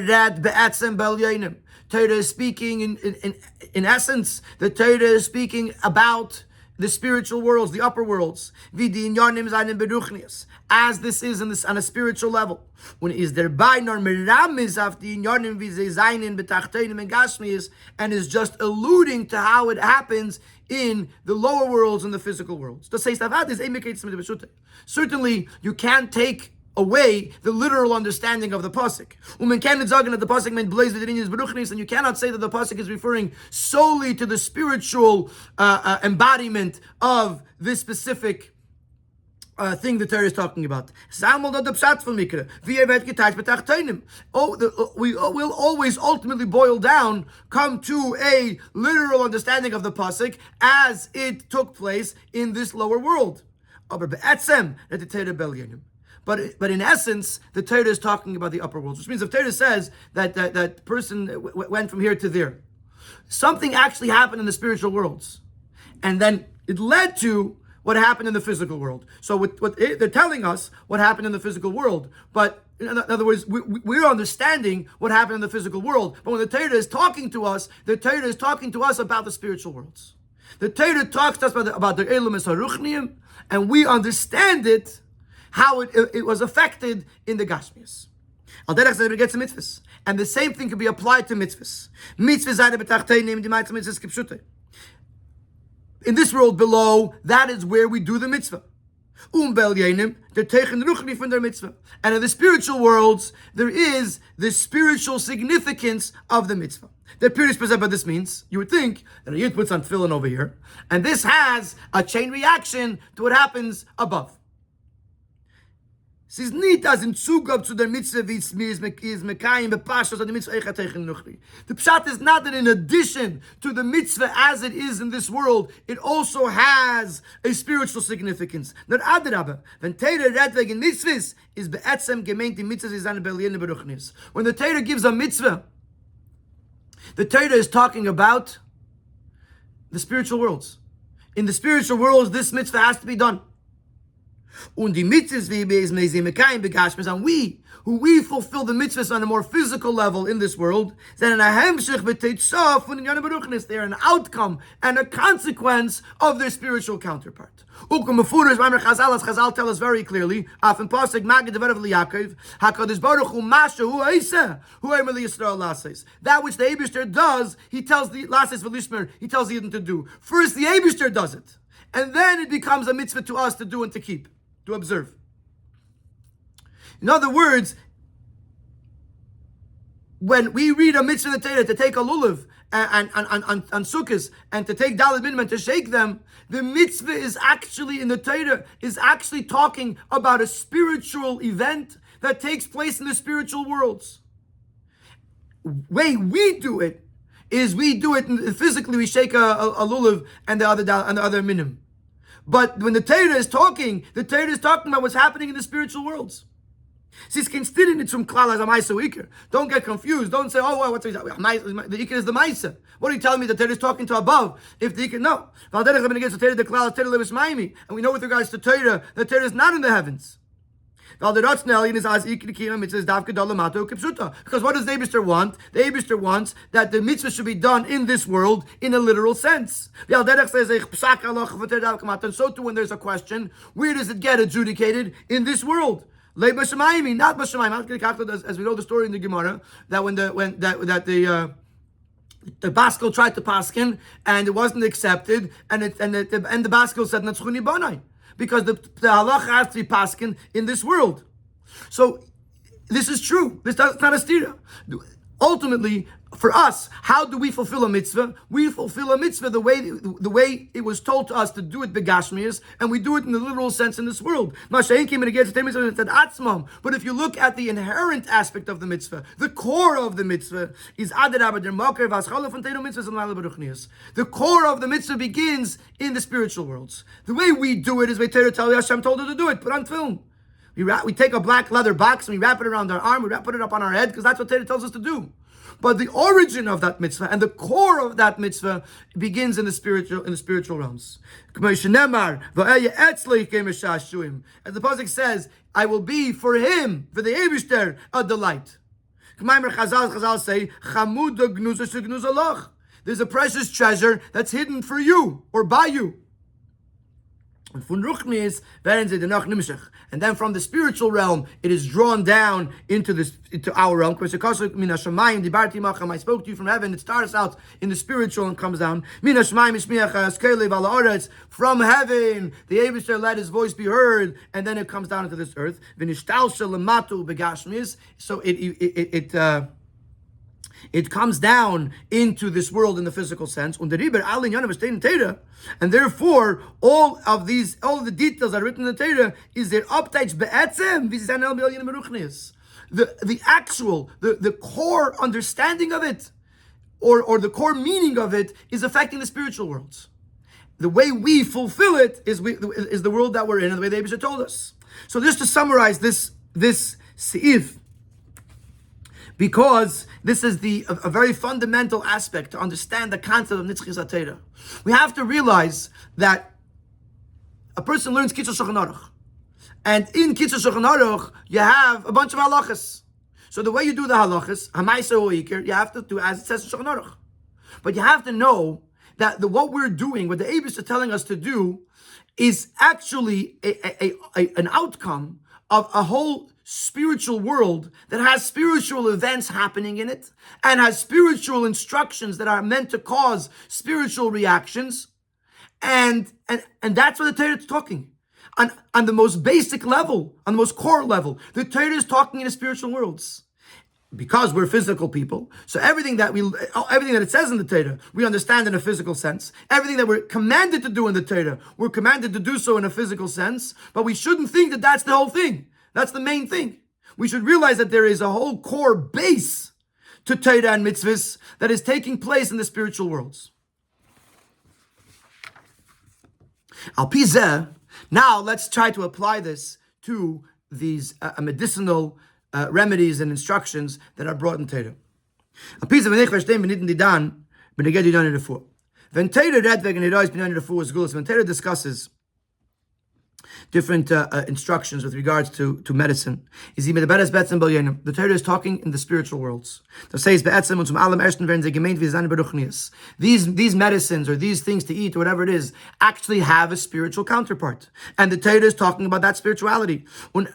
is speaking in essence. The Torah is speaking about the spiritual worlds, the upper worlds, as this is on a spiritual level. When is thereby nor meramis of the inyanim v'zeizayin betachtenim and gashmius, and is just alluding to how it happens in the lower worlds and the physical worlds. Certainly, you can't take away the literal understanding of the pasuk. And you cannot say that the pasuk is referring solely to the spiritual embodiment of this specific thing the Torah is talking about. We will always ultimately come to a literal understanding of the pasuk as it took place in this lower world. But in essence, the Torah is talking about the upper worlds, which means if Torah says that person went from here to there, something actually happened in the spiritual worlds, and then it led to what happened in the physical world. So what they're telling us what happened in the physical world, but in other words, we're understanding what happened in the physical world. But when the Torah is talking to us, the Torah is talking to us about the spiritual worlds. The Torah talks to us about the Elumis HaRuchniim, and we understand it, how it was affected in the Gashmias. And the same thing can be applied to mitzvahs. In this world below, that is where we do the mitzvah. They're taken ruchni from their mitzvah. And in the spiritual worlds, there is the spiritual significance of the mitzvah. The Pirish present what this means. You would think that a yid puts on tefillin over here, and this has a chain reaction to what happens above. Es ist nicht als in Zugab zu der Mitzvah, wie es mir ist mekayim bepashas an die Mitzvah eicha teichen nuchri. The pshat is not that in addition to the mitzvah as it is in this world, it also has a spiritual significance. Not adrabah. When Torah redt wegen mitzvahs, is be'etzem gemeint die mitzvahs is an beliene beruchnis. When the Torah gives a mitzvah, the Torah is talking about the spiritual worlds. In the spiritual worlds, this mitzvah has to be done. And we, who we fulfill the mitzvahs on a more physical level in this world, they are an outcome and a consequence of their spiritual counterpart. Chazal tell us very clearly, that which the Eibishter does, he tells the Lases Velishmer, he tells the Yidden to do. First the Eibishter does it, and then it becomes a mitzvah to us to do and to keep, to observe. In other words, when we read a mitzvah in the Torah to take a lulav and sukkahs and to take daled minim and to shake them, the mitzvah is actually in the Torah is actually talking about a spiritual event that takes place in the spiritual worlds. Way we do it is we do it physically. We shake a lulav and the other minim. But when the Torah is talking about what's happening in the spiritual worlds. Don't get confused. Don't say, oh, what's the Iker is the Maisa. What are you telling me? The Torah is talking to above. If the Iker, no. And we know with regards to Torah, the Torah is not in the heavens. Because what does the Eibishter want? The Eibishter wants that the mitzvah should be done in this world in a literal sense. And so too, when there's a question, where does it get adjudicated? In this world. Not b'shamayim. As we know the story in the Gemara, that when the Baskel tried to paskin and it wasn't accepted, and the Baskel said Natzchuni Banai, because the halacha has to be paskin in this world. So this is true. This is not a stira. Ultimately, for us, how do we fulfill a mitzvah? We fulfill a mitzvah the way it was told to us to do it begashmias, and we do it in the literal sense in this world. But if you look at the inherent aspect of the mitzvah, the core of the mitzvah is the core of the mitzvah begins in the spiritual worlds. The way we do it is way Torah tell Hashem told her to do it. Put on film. We take a black leather box and we wrap it around our arm. We put it up on our head because that's what Torah tells us to do. But the origin of that mitzvah and the core of that mitzvah begins in the spiritual realms. As the pasuk says, I will be for him, for the Eibishter, a delight. Chazal say, there's a precious treasure that's hidden for you or by you. And then from the spiritual realm, it is drawn down into our realm. I spoke to you from heaven. It starts out in the spiritual and comes down. From heaven, the Eibishter let his voice be heard, and then it comes down into this earth. So it comes down into this world in the physical sense. And therefore, all of the details that are written in the Torah is their updates be'etzem, the core understanding of it, or the core meaning of it is affecting the spiritual worlds. The way we fulfill it is the world that we're in, and the way the Eibishter told us. So just to summarize this seif, because this is a very fundamental aspect to understand the concept of Nitzchis HaTorah. We have to realize that a person learns Kitzur Shulchan Aruch, and in Kitzur Shulchan Aruch you have a bunch of halachas. So the way you do the halachas, Hamaisa or Iker, you have to do as it says in Shulchan Aruch. But you have to know that what we're doing, what the Eibishter is telling us to do, is actually an outcome of a whole spiritual world that has spiritual events happening in it and has spiritual instructions that are meant to cause spiritual reactions. And that's what the Torah is talking. On the most basic level, on the most core level, the Torah is talking in the spiritual worlds. Because we're physical people, so everything that it says in the Torah, we understand in a physical sense. Everything that we're commanded to do in the Torah, we're commanded to do so in a physical sense. But we shouldn't think that that's the whole thing. That's the main thing. We should realize that there is a whole core base to Torah and mitzvahs that is taking place in the spiritual worlds. Al pi zeh, now let's try to apply this to these medicinal remedies and instructions that are brought in Torah. When Torah read when Torah discusses different instructions with regards to medicine, the Torah is talking in the spiritual worlds. These medicines or these things to eat or whatever it is actually have a spiritual counterpart, and the Torah is talking about that spirituality. And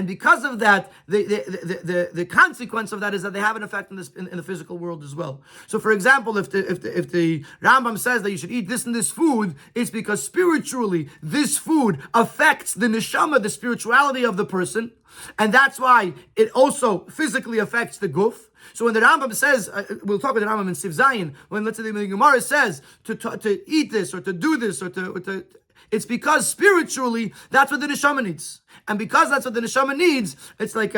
because of that, the consequence of that is that they have an effect in the physical world as well. So, for example, if the Rambam says that you should eat this and this food, it's because spiritually this food affects the neshama, the spirituality of the person, and that's why it also physically affects the guf. So when the Rambam says, we'll talk about the Rambam in Siv Zayin, when let's say the Gemara says to eat this or to do this or to it's because spiritually that's what the neshama needs, and because that's what the neshama needs, it's like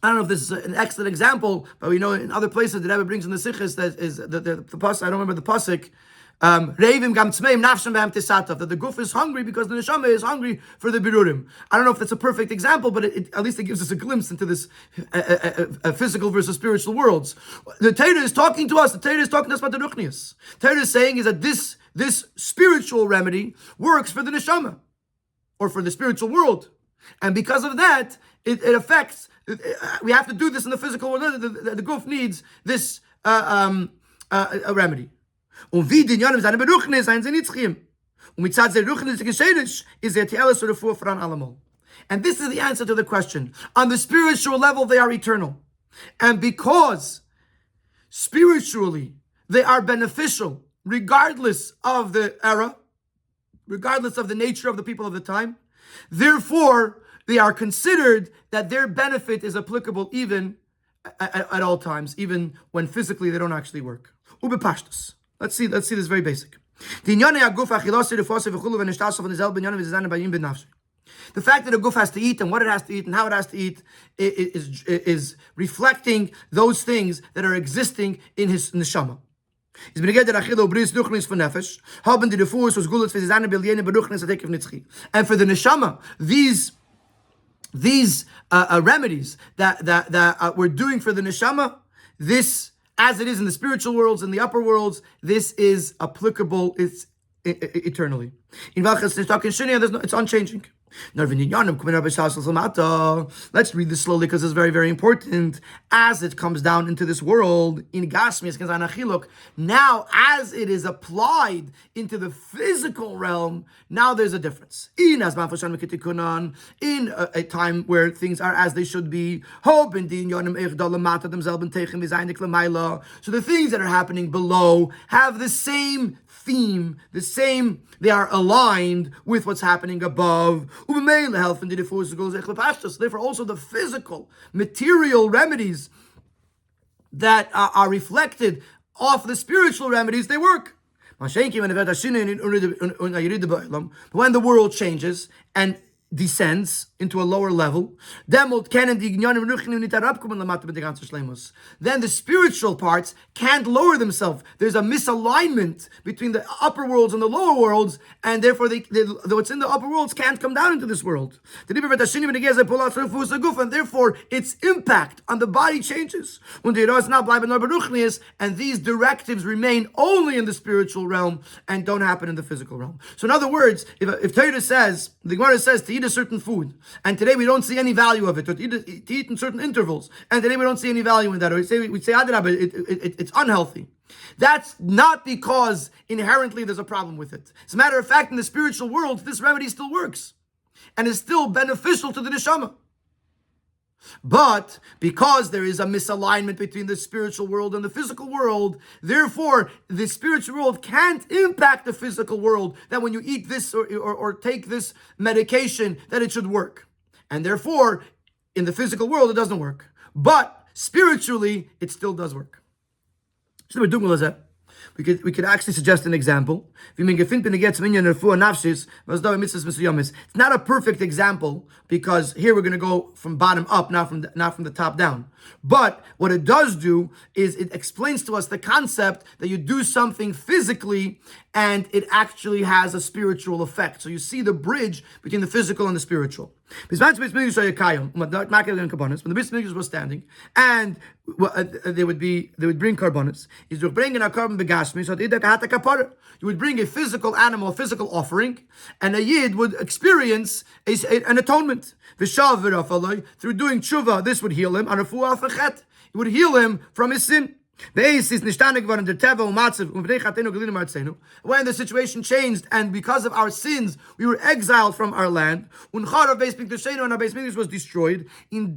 I don't know if this is an excellent example, but we know in other places the Rebbe brings in the Sichos that is the pasuk. I don't remember the pasuk. Reivim gam tzmeim nafshem be'am tisatav, that the guf is hungry because the neshama is hungry for the birurim. I don't know if that's a perfect example, but at least it gives us a glimpse into this physical versus spiritual worlds. The Torah is talking to us. The Torah is talking to us about the ruchnius. Torah is saying is that this spiritual remedy works for the neshama or for the spiritual world, and because of that, it affects. We have to do this in the physical world. The guf needs this a remedy. And this is the answer to the question. On the spiritual level, they are eternal. And because spiritually they are beneficial, regardless of the era, regardless of the nature of the people of the time, therefore, they are considered that their benefit is applicable even at all times, even when physically they don't actually work. Let's see this very basic. The fact that a guf has to eat and what it has to eat and how it has to eat is reflecting those things that are existing in his neshama. And for the neshama, these remedies that we're doing for the neshama, this, as it is in the spiritual worlds and the upper worlds, this is applicable. It's eternally. It's unchanging. Let's read this slowly because it's very, very important. As it comes down into this world, in Gasmi, now as it is applied into the physical realm, now there's a difference. In a time where things are as they should be. So the things that are happening below have the same theme, they are aligned with what's happening above. Therefore, also the physical, material remedies that are reflected off the spiritual remedies, they work. When the world changes and descends into a lower level, then the spiritual parts can't lower themselves. There's a misalignment between the upper worlds and the lower worlds, and therefore what's in the upper worlds can't come down into this world. And therefore its impact on the body changes. And these directives remain only in the spiritual realm and don't happen in the physical realm. So in other words, if Torah says, the Gemara says to eat a certain food, and today we don't see any value of it, or to eat in certain intervals, and today we don't see any value in that, or we say it's unhealthy. That's not because inherently there's a problem with it. As a matter of fact, in the spiritual world, this remedy still works and is still beneficial to the neshama. But because there is a misalignment between the spiritual world and the physical world, therefore the spiritual world can't impact the physical world, that when you eat this or take this medication, that it should work. And therefore, in the physical world, it doesn't work. But spiritually, it still does work. So we could actually suggest an example. It's not a perfect example, because here we're going to go from bottom up, not from the top down. But what it does do is it explains to us the concept that you do something physically and it actually has a spiritual effect. So you see the bridge between the physical and the spiritual. When the Bris Mikdash was standing, and they would bring karbonis. You would bring a physical animal, a physical offering, and a yid would experience an atonement. Through doing tshuva, this would heal him. It would heal him from his sin. When the situation changed, and because of our sins, we were exiled from our land, and our Beis Mikdash was destroyed. In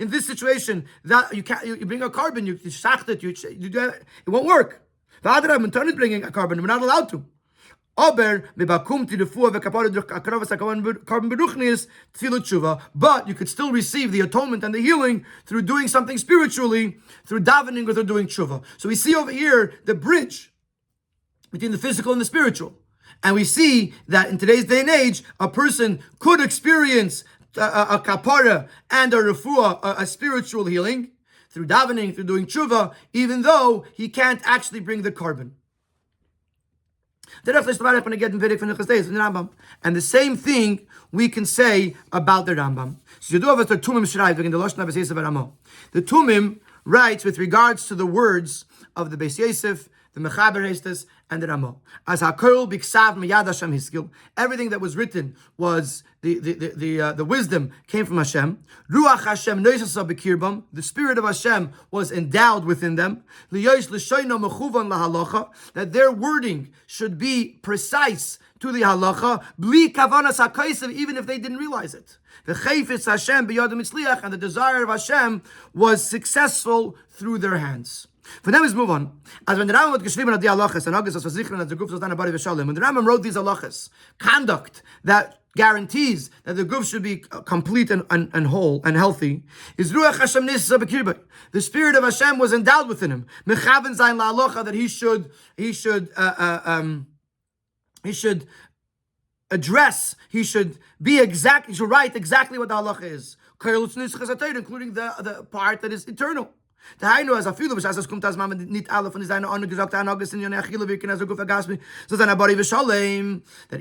this situation, that you bring a carbon, you shacht it, it won't work. Bringing a carbon, we're not allowed to. But you could still receive the atonement and the healing through doing something spiritually, through davening or through doing tshuva. So we see over here the bridge between the physical and the spiritual. And we see that in today's day and age, a person could experience a kapara and a refuah, a spiritual healing, through davening, through doing tshuva, even though he can't actually bring the carbon. And the same thing we can say about the Rambam. The Tumim writes with regards to the words of the Beis Yosef, the Mechaber Hestes, and the Ramah. As hakol biksav miyad Hashem hiskil, everything that was written was the wisdom came from Hashem. Ruach Hashem noisasa bekirbam, the spirit of Hashem was endowed within them. Liyosh l'shoino mechuvan lahalacha, that their wording should be precise to the halacha, bli kavanas hakaisav, even if they didn't realize it. The chayfetz Hashem b'yadam mitzliach, and the desire of Hashem was successful through their hands. For them, let's move on. As when the Rambam wrote geschrieben hat die halachas, and August was versichern, as the guf zostan abari v'shalom, when the Rambam wrote these halachas, conduct that guarantees that the guf should be complete and whole and healthy, is ruach Hashem nisa b'kirbei. The spirit of Hashem was endowed within him. Mechaven zayin la'alacha, that he should address, he should write exactly what the halacha is, including the part that is eternal. That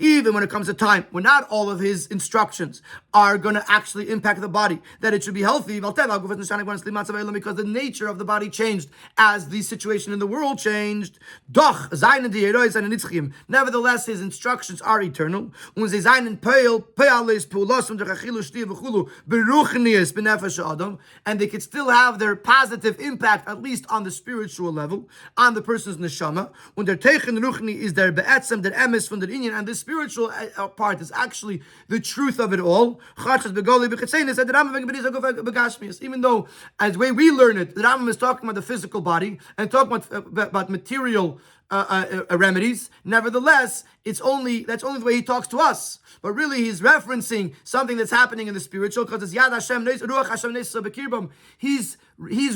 even when it comes to time, when not all of his instructions are going to actually impact the body, that it should be healthy, because the nature of the body changed as the situation in the world changed. Nevertheless, his instructions are eternal. And they could still have their positive impact, at least on the spiritual level, on the person's neshama. When their teichen ruchni is their be'etzem, their emes from their inyan, and the spiritual part is actually the truth of it all. Even though, as the way we learn it, the Rambam is talking about the physical body and talking about material remedies. Nevertheless, that's only the way he talks to us. But really, he's referencing something that's happening in the spiritual, because it's Yad Hashem, Ruach Hashem Neisa Bekirbam. He's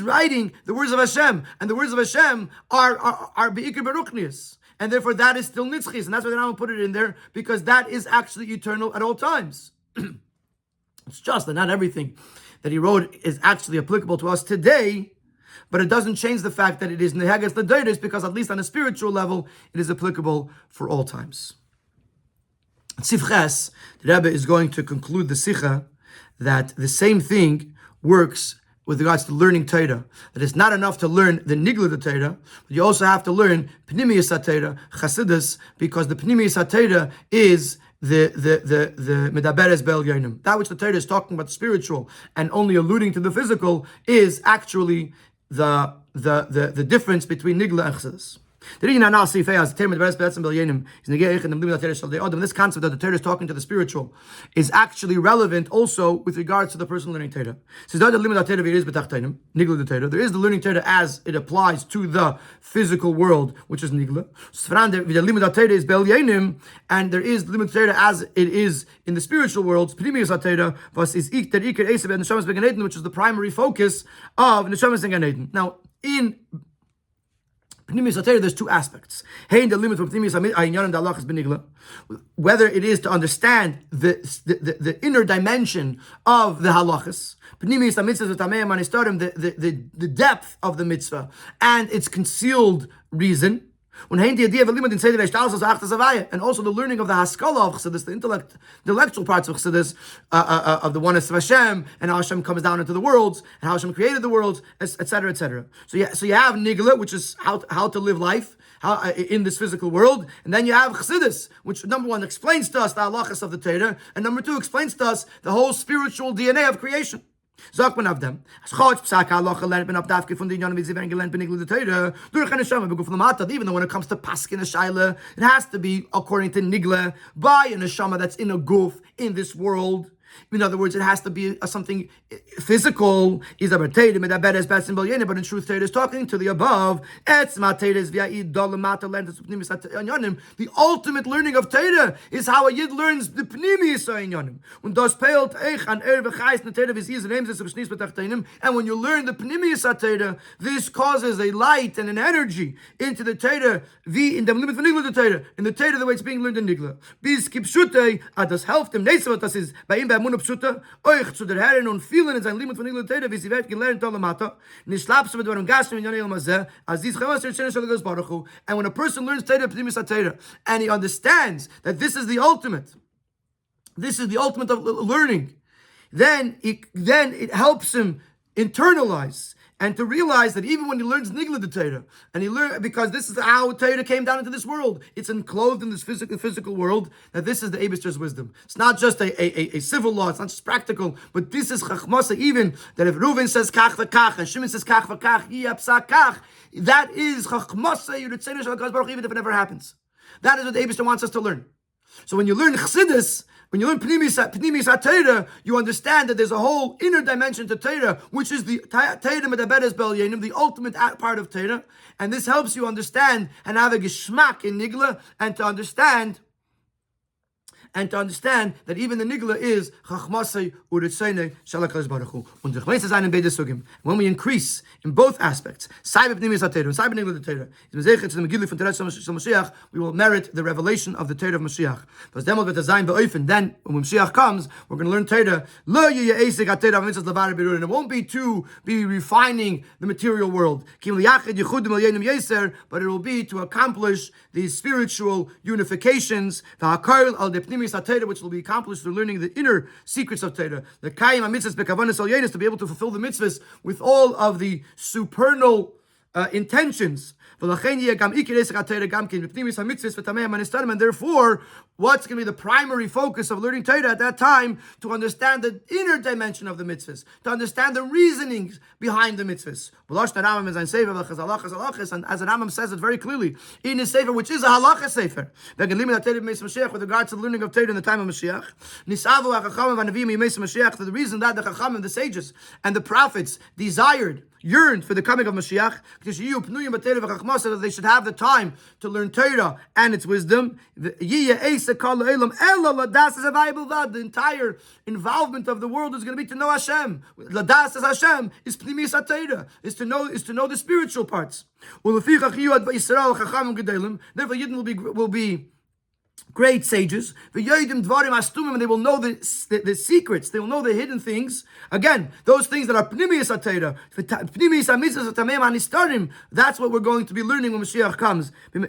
writing the words of Hashem, and the words of Hashem are Be'ikr Baruchnius. And therefore, that is still Nitzchis, and that's why the Rambam put it in there, because that is actually eternal at all times. It's just that not everything that he wrote is actually applicable to us today, but it doesn't change the fact that it is Neheges L'Doros, because at least on a spiritual level, it is applicable for all times. Sifches, the Rebbe is going to conclude the Sicha that the same thing works with regards to learning Torah. That it's not enough to learn the Nigla the Torah, but you also have to learn Pnimiyus HaTorah, Chasidus, because the Pnimiyus HaTorah is the Medaberes Be'el Yonim. That which the Torah is talking about, the spiritual, and only alluding to the physical, is actually the difference between Nigla and Chasidus. This concept that the Torah is talking to the spiritual is actually relevant also with regards to the person learning Torah. There is the learning Torah as it applies to the physical world, which is nigla. And there is the limit Torah as it is in the spiritual world, which is the primary focus of Neshamas and Gan Eden. Now, in there's two aspects. Whether it is to understand the inner dimension of the halachas, the depth of the mitzvah, and its concealed reason. And also the learning of the haskalah of Chassidus, the intellectual parts of Chassidus, of the oneness of Hashem, and how Hashem comes down into the worlds, and how Hashem created the worlds, etc., etc. So you have nigla, which is how to live life in this physical world, and then you have Chassidus, which number one explains to us the halachas of the Torah, and number two explains to us the whole spiritual DNA of creation. Sagt man auf dem. As Chotz Psak Halacha lernt man auf Davke von den Jahren, wie sie werden gelernt, benigel the Torah. Durch eine Neshama, beguf von Matad, even though when it comes to Paskin a Shaila, it has to be according to Nigla, by a Neshama that's in a goof in this world. In other words, it has to be something physical. But in truth, Torah is talking to the above. The ultimate learning of Torah is how a Yid learns the Pnimis Inyanim. And when you learn the Pnimis Torah, this causes a light and an energy into the Torah, in the limit of the Torah, in the Torah the way it's being learned in Nigla. Das helft dem Nesevot, das ist bei ihm bei euch zu der Herren und vielen in sein Limit von Nigla Torah, wie sie wird gelernt Olamata, nicht schlapst mit warum Gastem in Yanei Elmazeh, als dies Chamas Yershene Shal Gos Baruch Hu. And when a person learns Torah, Pnimis Torah, and he understands that this is the ultimate of learning, then it helps him internalize and to realize that even when he learns Nigla the Torah, and he learns, because this is how Torah came down into this world, it's enclosed in this physical world, that this is the Eibishter's wisdom. It's not just a civil law, it's not just practical, but this is Chachmasa, even that if Reuven says Kach v'Kach, and Shimon says Kach v'Kach, Yiyapsa Kach, that is Chachmasa, Yuritzenu Shal Kadosh Baruch Hu, even if it never happens. That is what the Eibishter wants us to learn. So when you learn Chassidus, when you learn Pnimis HaTorah, you understand that there's a whole inner dimension to Torah, which is the Torah Medaberes Bel Yenim, the ultimate part of Torah, and this helps you understand and have a geschmack in Nigla, and to understand that even the Nigla is Chachmasei Uritzene Shalakadosh Baruch Hu. Und ich weiß es einen beide Sugim. When we increase in both aspects, Saibe Pnimis HaTorah and Saibe Nigla the Torah, we will merit the revelation of the Torah of Mashiach. Then when Mashiach comes, we're going to learn Torah. And it won't be to be refining the material world, but it will be to accomplish these spiritual unifications, which will be accomplished through learning the inner secrets of Torah. The Kayim HaMitzvahs Bekavanas Al Yenis, to be able to fulfill the mitzvahs with all of the supernal intentions. And therefore, what's going to be the primary focus of learning Torah at that time? To understand the inner dimension of the mitzvahs, to understand the reasonings behind the mitzvahs. And as the Rambam says it very clearly in his sefer, which is a halacha sefer, with regards to the learning of Torah in the time of Mashiach, for the reason that the Chachamim, the sages, and the prophets yearned for the coming of Mashiach, that they should have the time to learn Torah and its wisdom. The entire involvement of the world is going to be to know Hashem. Ladas as Hashem is Pnimis HaTorah, is to know the spiritual parts. Therefore, Yidden will be great sages, and they will know the secrets, they will know the hidden things. Again, those things that are Pnimis HaTorah, that's what we're going to be learning when Mashiach comes. And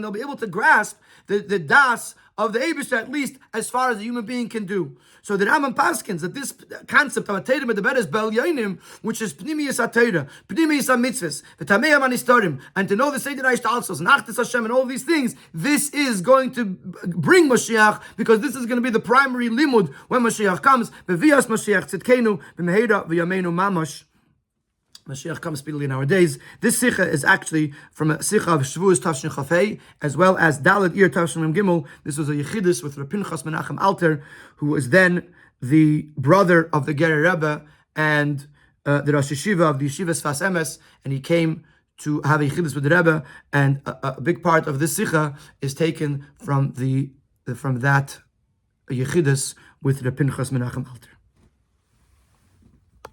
they'll be able to grasp the das of the Eibishter, at least as far as a human being can do. So the Rambam paskins that this concept of Torah Medaberes Bel Yonim, which is Pnimis HaTorah, Pnimis HaMitzvahs, the Tamei HaManistarim, and to know the Seder HaIshtalsos, and Achtes Hashem, and all these things, this is going to bring Mashiach, because this is going to be the primary limud when Mashiach comes. Bevias Mashiach Tzidkenu, B'meheira V'yameinu Mamash. Mashiach comes speedily nowadays. This Sikha is actually from a Sikha of Shavuos Tavshin Chafei, as well as Daled Ir Tavshin Mem Gimel. This was a Yechidus with Rabbi Pinchas Menachem Alter, who was then the brother of the Gourarie Rebbe and the Rosh Yeshiva of the Yeshivas Sfas Emes, and he came to have a Yechidus with the Rebbe, and a big part of this Sikha is taken from that Yechidus with Rabbi Pinchas Menachem Alter.